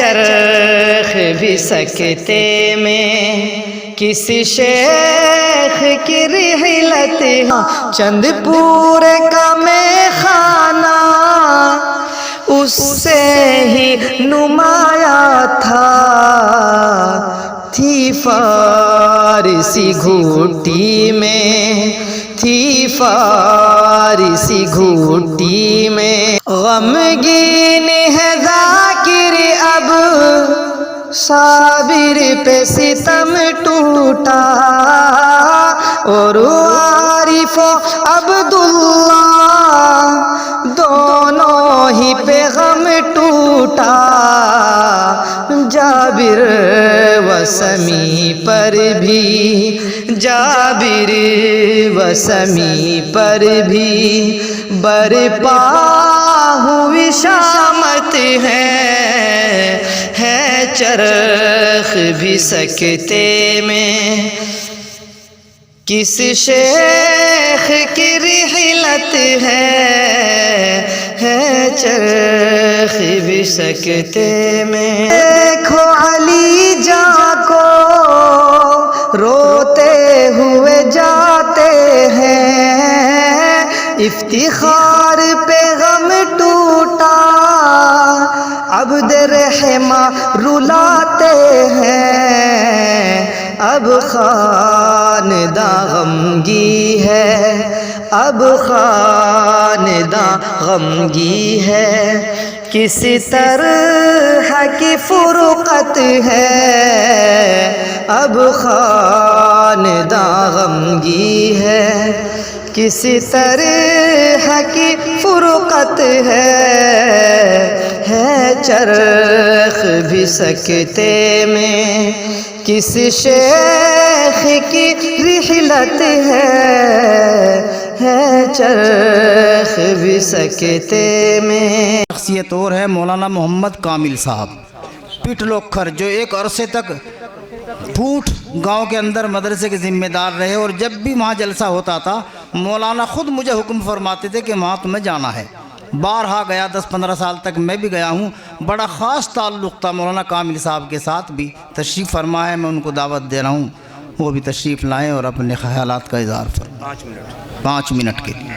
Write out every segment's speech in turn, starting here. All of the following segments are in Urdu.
چرخ بھی سکتے میں کسی شیخ کی رحلت چند پورے کا میں خانہ اس سے ہی نمایاں تھا تھی فارسی گھوٹی میں تھی فارسی گھوٹی میں غمگین ہے ذاکر اب صابر پہ ستم ٹوٹا اور عارف و عبداللہ دونوں ہی پہ غم ٹوٹا جابر و سمی پر بھی جابر و سمی پر بھی برپا ہوئی شامت ہے چرخ بھی سکتے میں کس شیخ کی رحلت ہے چرخ بھی سکتے میں دیکھو علی جاں کو روتے ہوئے جاتے ہیں افتخار پہ غم ٹوٹا عبد رحمہ رلاتے ہیں اب خانداں غمگی ہے اب خانداں غمگی ہے کسی طرح کی فرقت ہے اب خانداں غمگی ہے کسی طرح کی فرقت ہے چرخ بھی سکتے میں کس شیخ کی رحلت ہے چرخ بھی سکتے میں شخصیت اور ہے مولانا محمد کامل صاحب پٹ لوکھر، جو ایک عرصے تک پھوٹ گاؤں کے اندر مدرسے کے ذمہ دار رہے، اور جب بھی وہاں جلسہ ہوتا تھا مولانا خود مجھے حکم فرماتے تھے کہ وہاں تمہیں جانا ہے۔ بارہا گیا، 10-15 سال تک میں بھی گیا ہوں۔ بڑا خاص تعلق تھا مولانا کامل صاحب کے ساتھ بھی۔ تشریف فرما ہے، میں ان کو دعوت دے رہا ہوں، وہ بھی تشریف لائیں اور اپنے خیالات کا اظہار فرمائیں 5 منٹ کے لیے۔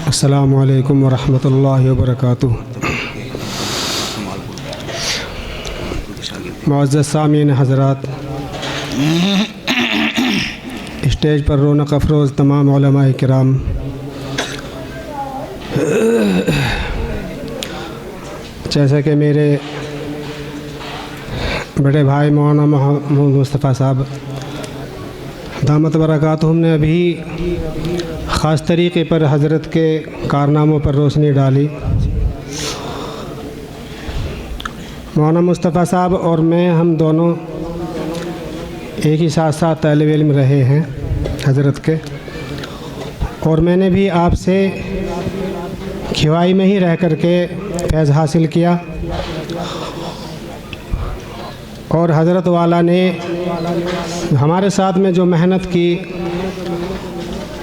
السلام علیکم ورحمۃ اللہ وبرکاتہ۔ معزز سامعین حضرات، اسٹیج پر رونق افروز تمام علماء کرام، جیسا کہ میرے بڑے بھائی مولانا محمد مصطفیٰ صاحب دامت برکاتہم نے ابھی خاص طریقے پر حضرت کے کارناموں پر روشنی ڈالی۔ مولانا مصطفیٰ صاحب اور میں، ہم دونوں ایک ہی ساتھ طالب علم رہے ہیں حضرت کے، اور میں نے بھی آپ سے کھوائی میں ہی رہ کر کے فیض حاصل کیا، اور حضرت والا نے ہمارے ساتھ میں جو محنت کی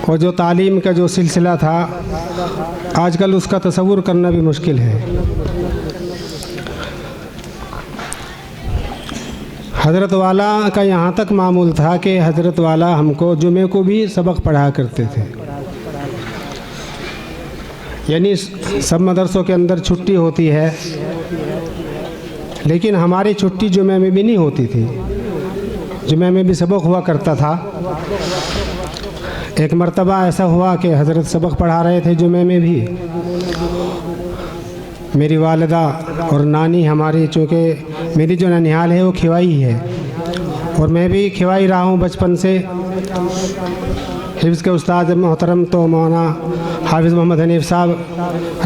اور جو تعلیم کا جو سلسلہ تھا، آج کل اس کا تصور کرنا بھی مشکل ہے۔ حضرت والا کا یہاں تک معمول تھا کہ حضرت والا ہم کو جمعے کو بھی سبق پڑھا کرتے تھے، یعنی سب مدرسوں کے اندر چھٹی ہوتی ہے، لیکن ہماری چھٹی جمعہ میں بھی نہیں ہوتی تھی، جمعہ میں بھی سبق ہوا کرتا تھا۔ ایک مرتبہ ایسا ہوا کہ حضرت سبق پڑھا رہے تھے جمعہ میں بھی، میری والدہ اور نانی ہماری، چونکہ میری جو ننیال ہے وہ کھوائی ہے، اور میں بھی کھوائی رہا ہوں بچپن سے۔ حفظ کے استاد محترم تو مولانا حافظ محمد حنیف صاحب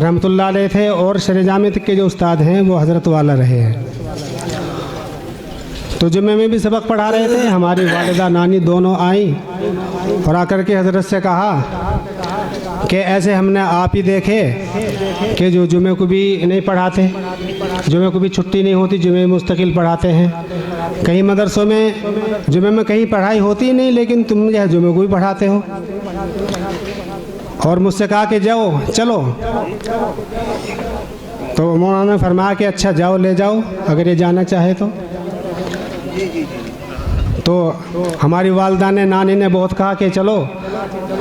رحمۃ اللہ علیہ تھے، اور شرع جامع کے جو استاد ہیں وہ حضرت والا رہے ہیں۔ تو جمعہ میں بھی سبق پڑھا رہے تھے، ہماری والدہ نانی دونوں آئیں اور آ کر کے حضرت سے کہا کہ ایسے ہم نے آپ ہی دیکھے کہ جو جمعے کو بھی نہیں پڑھاتے، جمعے کو بھی چھٹی نہیں ہوتی، جمعے مستقل پڑھاتے ہیں. کئی مدرسوں میں جمعے میں کہیں پڑھائی ہوتی نہیں، لیکن تم جو ہے جمعے کو بھی پڑھاتے ہو. اور مجھ سے کہا کہ جاؤ چلو، تو مولانا نے فرمایا کہ اچھا جاؤ، لے جاؤ اگر یہ جانا چاہے تو ہماری والدہ نے، نانی نے بہت کہا کہ چلو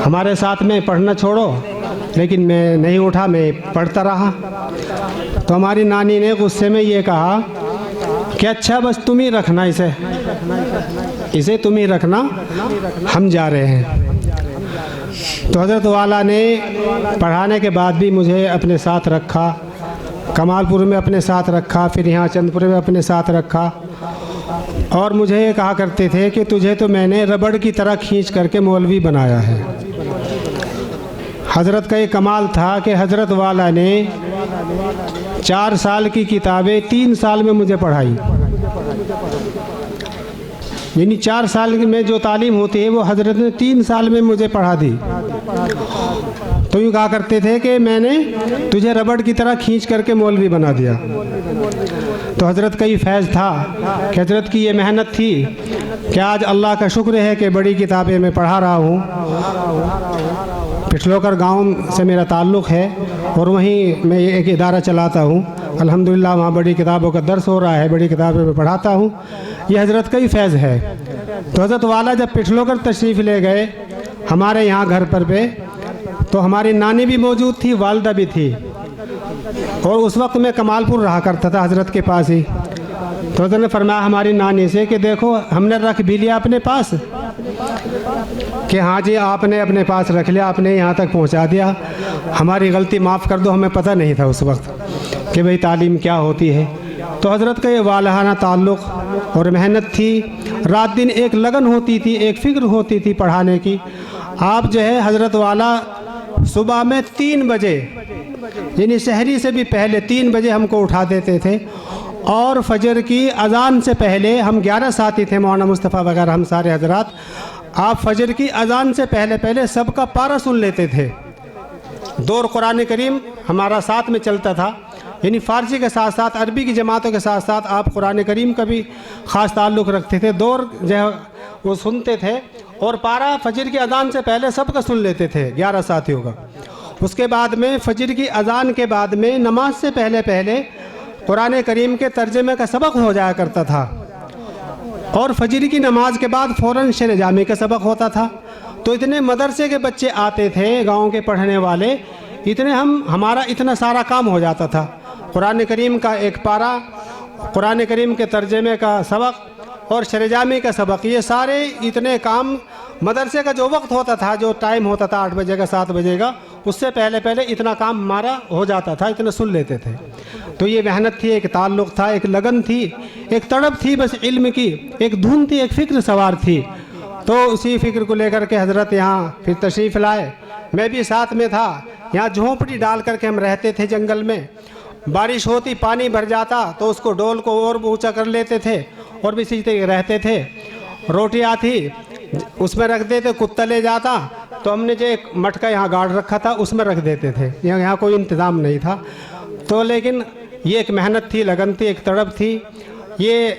ہمارے ساتھ میں پڑھنا چھوڑو، لیکن میں نہیں اٹھا، میں پڑھتا رہا. تو ہماری نانی نے غصے میں یہ کہا کہ اچھا بس تم ہی رکھنا، اسے تم ہی رکھنا، ہم جا رہے ہیں. تو حضرت والا نے پڑھانے کے بعد بھی مجھے اپنے ساتھ رکھا، کمال پور میں اپنے ساتھ رکھا، پھر یہاں چند پور میں اپنے ساتھ رکھا. اور مجھے یہ کہا کرتے تھے کہ تجھے تو میں نے ربڑ کی طرح کھینچ کر کے مولوی بنایا ہے. حضرت کا یہ کمال تھا کہ حضرت والا نے 4 سال کی کتابیں 3 سال میں مجھے پڑھائی. یعنی 4 سال میں جو تعلیم ہوتی ہے وہ حضرت نے 3 سال میں مجھے پڑھا دی. تو یوں کہا کرتے تھے کہ میں نے تجھے ربڑ کی طرح کھینچ کر کے مولوی بنا دیا. تو حضرت کا یہ فیض تھا کہ حضرت کی یہ محنت تھی کہ آج اللہ کا شکر ہے کہ بڑی کتابیں میں پڑھا رہا ہوں. پٹھلوکر گاؤں سے میرا تعلق ہے اور وہیں میں ایک ادارہ چلاتا ہوں. الحمدللہ وہاں بڑی کتابوں کا درس ہو رہا ہے، بڑی کتابیں میں پڑھاتا ہوں. یہ حضرت کا ہی فیض ہے. تو حضرت والا جب پٹھلوکر تشریف لے گئے ہمارے یہاں گھر پر تو ہماری نانی بھی موجود تھی، والدہ بھی تھی. اور اس وقت میں کمال پور رہا کرتا تھا حضرت کے پاس ہی. تو حضرت نے فرمایا ہماری نانی سے کہ دیکھو ہم نے رکھ بھی لیا اپنے پاس، کہ ہاں جی آپ نے اپنے پاس رکھ لیا، آپ نے یہاں تک پہنچا دیا، ہماری غلطی معاف کر دو، ہمیں پتہ نہیں تھا اس وقت کہ بھئی تعلیم کیا ہوتی ہے. تو حضرت کا یہ والہانہ تعلق اور محنت تھی. رات دن ایک لگن ہوتی تھی، ایک فکر ہوتی تھی پڑھانے کی. آپ جو ہے حضرت والا صبح میں 3 بجے یعنی سحری سے بھی پہلے 3 بجے ہم کو اٹھا دیتے تھے، اور فجر کی اذان سے پہلے ہم 11 ساتھی تھے، مولانا مصطفیٰ وغیرہ ہم سارے حضرات. آپ فجر کی اذان سے پہلے سب کا پارہ سن لیتے تھے. دور قرآن کریم ہمارا ساتھ میں چلتا تھا، یعنی فارسی کے ساتھ ساتھ عربی کی جماعتوں کے ساتھ ساتھ آپ قرآن کریم کا بھی خاص تعلق رکھتے تھے. دور جو ہے وہ سنتے تھے، اور پارہ فجر کی اذان سے پہلے سب کا سن لیتے تھے 11 ساتھیوں کا. اس کے بعد میں فجر کی اذان کے بعد میں نماز سے پہلے قرآن کریم کے ترجمے کا سبق ہو جایا کرتا تھا، اور فجر کی نماز کے بعد فوراً شعر جامی کا سبق ہوتا تھا. تو اتنے مدرسے کے بچے آتے تھے گاؤں کے پڑھنے والے، ہمارا اتنا سارا کام ہو جاتا تھا. قرآن کریم کا ایک پارہ، قرآن کریم کے ترجمے کا سبق اور شعر جامی کا سبق، یہ سارے اتنے کام مدرسے کا جو وقت ہوتا تھا، جو ٹائم ہوتا تھا 8 بجے کا 7 بجے کا، اس سے پہلے اتنا کام ہمارا ہو جاتا تھا، اتنا سن لیتے تھے. تو یہ محنت تھی، ایک تعلق تھا، ایک لگن تھی، ایک تڑپ تھی بس علم کی، ایک دھن تھی، ایک فکر سوار تھی. تو اسی فکر کو لے کر کے حضرت یہاں پھر تشریف لائے. میں بھی ساتھ میں تھا. یہاں جھونپڑی ڈال کر کے ہم رہتے تھے جنگل میں. بارش ہوتی، پانی بھر جاتا تو اس کو ڈول کو اور اونچا کر لیتے تھے اور بھی اسی طرح رہتے تھے. روٹی آتی اس میں رکھ دیتے، کتا لے جاتا تو ہم نے جو ایک مٹکا یہاں گاڑ رکھا تھا اس میں رکھ دیتے تھے. یہاں کوئی انتظام نہیں تھا. تو لیکن یہ ایک محنت تھی، لگن تھی، ایک تڑپ تھی. یہ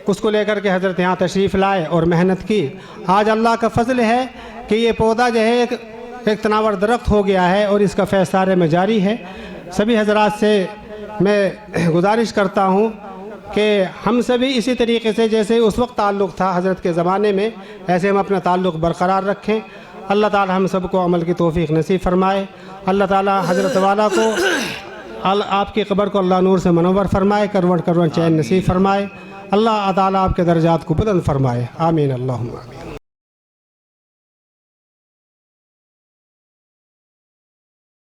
اس کو لے کر کے حضرت یہاں تشریف لائے اور محنت کی. آج اللہ کا فضل ہے کہ یہ پودا جو ہے ایک تناور درخت ہو گیا ہے اور اس کا فیض سارے میں جاری ہے. سبھی حضرات سے میں گزارش کرتا ہوں کہ ہم سبھی اسی طریقے سے جیسے اس وقت تعلق تھا حضرت کے زمانے میں، ایسے ہم اپنا تعلق برقرار رکھیں. اللہ تعالی ہم سب کو عمل کی توفیق نصیب فرمائے. اللہ تعالی حضرت والا کو، آپ کی قبر کو اللہ نور سے منور فرمائے، کروڑ چین نصیب فرمائے. اللہ تعالی آپ کے درجات کو بلند فرمائے. آمین اللہم آمین.